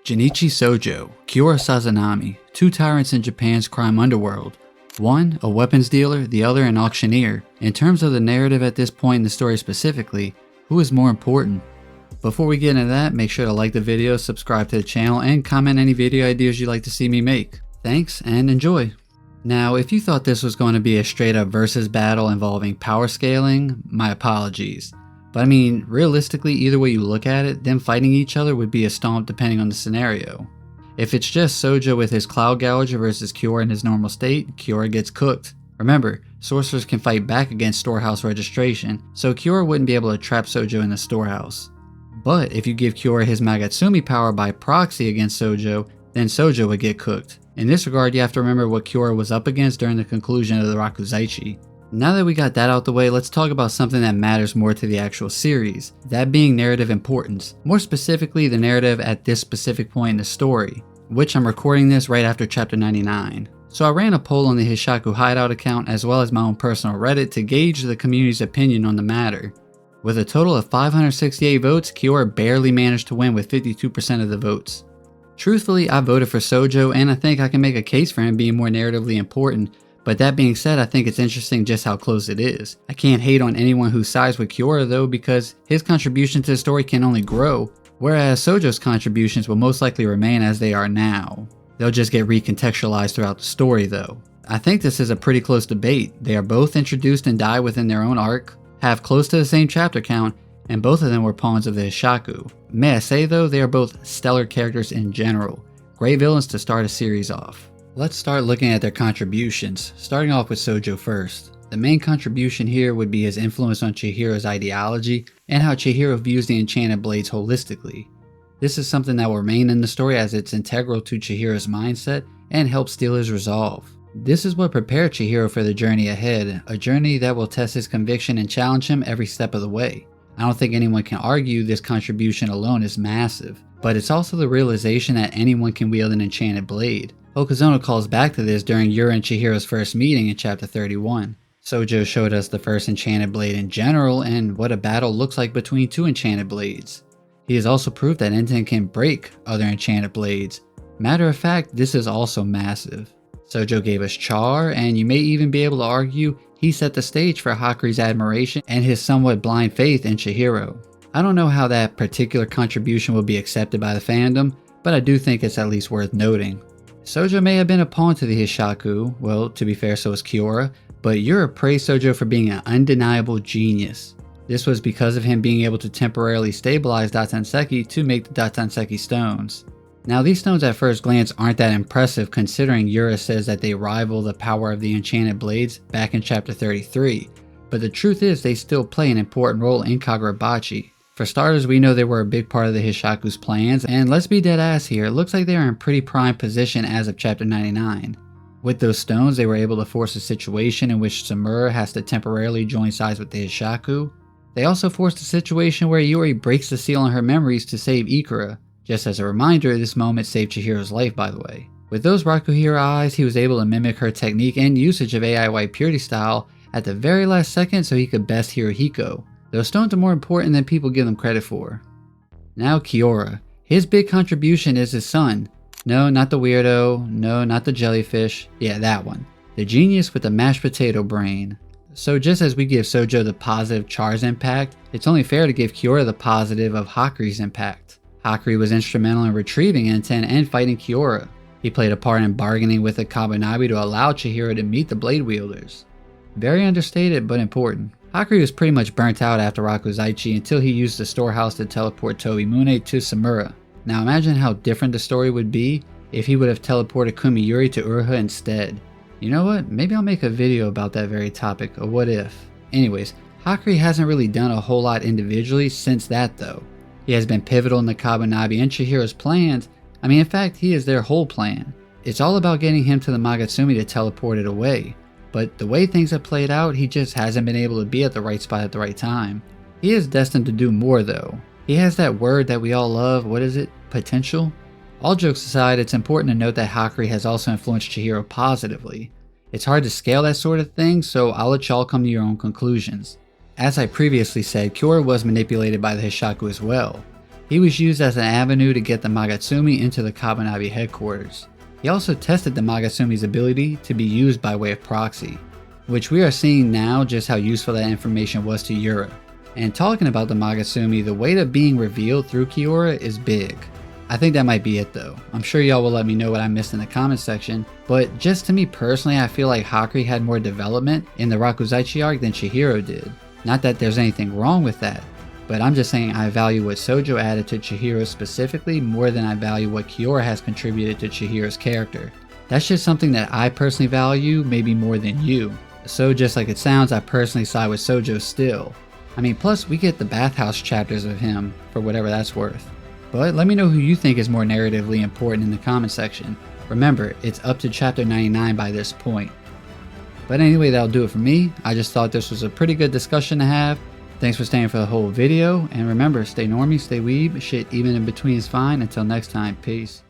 Jinichi Sojo, Kyora Sazanami, two tyrants in Japan's crime underworld. One, a weapons dealer, the other an auctioneer. In terms of the narrative at this point in the story specifically, who is more important? Before we get into that, make sure to like the video, subscribe to the channel, and comment any video ideas you'd like to see me make. Thanks, and enjoy! Now, if you thought this was going to be a straight up versus battle involving power scaling, my apologies. But I mean, realistically, either way you look at it, them fighting each other would be a stomp depending on the scenario. If it's just Sojo with his Cloud Gouger versus Kyora in his normal state, Kyora gets cooked. Remember, sorcerers can fight back against storehouse registration, so Kyora wouldn't be able to trap Sojo in the storehouse. But if you give Kyora his Magatsumi power by proxy against Sojo, then Sojo would get cooked. In this regard, you have to remember what Kyora was up against during the conclusion of the Rakuzaichi. Now that we got that out the way, let's talk about something that matters more to the actual series, that being narrative importance. More specifically, the narrative at this specific point in the story, which I'm recording this right after chapter 99. So I ran a poll on the Hishaku Hideout account as well as my own personal Reddit to gauge the community's opinion on the matter. With a total of 568 votes, Kyora barely managed to win with 52% of the votes. Truthfully, I voted for Sojo and I think I can make a case for him being more narratively important. But that being said, I think it's interesting just how close it is. I can't hate on anyone who sides with Kyora though, because his contribution to the story can only grow, whereas Sojo's contributions will most likely remain as they are now. They'll just get recontextualized throughout the story though. I think this is a pretty close debate. They are both introduced and die within their own arc, have close to the same chapter count, and both of them were pawns of the Hishaku. May I say though, they are both stellar characters in general. Great villains to start a series off. Let's start looking at their contributions, starting off with Sojo first. The main contribution here would be his influence on Chihiro's ideology and how Chihiro views the enchanted blades holistically. This is something that will remain in the story as it's integral to Chihiro's mindset and helps steel his resolve. This is what prepared Chihiro for the journey ahead, a journey that will test his conviction and challenge him every step of the way. I don't think anyone can argue this contribution alone is massive, but it's also the realization that anyone can wield an enchanted blade. Okazono calls back to this during Yura and Chihiro's first meeting in chapter 31. Sojo showed us the first enchanted blade in general and what a battle looks like between two enchanted blades. He has also proved that Enten can break other enchanted blades. Matter of fact, this is also massive. Sojo gave us Char, and you may even be able to argue he set the stage for Hakuri's admiration and his somewhat blind faith in Chihiro. I don't know how that particular contribution will be accepted by the fandom, but I do think it's at least worth noting. Sojo may have been a pawn to the Hishaku, well, to be fair, so is Kyora, but Yura praised Sojo for being an undeniable genius. This was because of him being able to temporarily stabilize Datanseki to make the Datanseki stones. Now these stones at first glance aren't that impressive considering Yura says that they rival the power of the enchanted blades back in chapter 33, but the truth is they still play an important role in Kagurabachi. For starters, we know they were a big part of the Hishaku's plans, and let's be dead ass here, it looks like they are in pretty prime position as of chapter 99. With those stones, they were able to force a situation in which Samura has to temporarily join sides with the Hishaku. They also forced a situation where Yuri breaks the seal on her memories to save Ikura. Just as a reminder, this moment saved Chihiro's life, by the way. With those Rakuhira eyes, he was able to mimic her technique and usage of AI White Purity style at the very last second so he could best Hirohiko. Those stones are more important than people give them credit for. Now Kyora. His big contribution is his son. No, not the weirdo. No, not the jellyfish. Yeah, that one. The genius with the mashed potato brain. So just as we give Sojo the positive Char's impact, it's only fair to give Kyora the positive of Hakuri's impact. Hakuri was instrumental in retrieving Enten and fighting Kyora. He played a part in bargaining with the Kabunabi to allow Chihiro to meet the blade wielders. Very understated, but important. Hakuri was pretty much burnt out after Rakuzaichi until he used the storehouse to teleport Tobimune to Samura. Now imagine how different the story would be if he would have teleported Kumiyuri to Uruha instead. You know what, maybe I'll make a video about that very topic, a what if. Anyways, Hakuri hasn't really done a whole lot individually since that though. He has been pivotal in the Kabunabi and Chihiro's plans. I mean, in fact, he is their whole plan. It's all about getting him to the Magatsumi to teleport it away. But the way things have played out, he just hasn't been able to be at the right spot at the right time. He is destined to do more though. He has that word that we all love, what is it? Potential? All jokes aside, it's important to note that Hakuri has also influenced Chihiro positively. It's hard to scale that sort of thing, so I'll let y'all come to your own conclusions. As I previously said, Kyora was manipulated by the Hishaku as well. He was used as an avenue to get the Magatsumi into the Kabanabi headquarters. He also tested the Magatsumi's ability to be used by way of proxy, which we are seeing now just how useful that information was to Yura. And talking about the Magatsumi, the weight of being revealed through Kiora is big. I think that might be it though. I'm sure y'all will let me know what I missed in the comment section, but just to me personally, I feel like Hakari had more development in the Rakuzaichi arc than Chihiro did. Not that there's anything wrong with that, but I'm just saying I value what Sojo added to Chihiro specifically more than I value what Kyora has contributed to Chihiro's character. That's just something that I personally value maybe more than you. So just like it sounds, I personally side with Sojo still. I mean, plus we get the bathhouse chapters of him for whatever that's worth. But let me know who you think is more narratively important in the comment section. Remember, it's up to chapter 99 by this point. But anyway, that'll do it for me. I just thought this was a pretty good discussion to have. Thanks for staying for the whole video, and remember, stay normie, stay weeb, shit even in between is fine. Until next time, peace.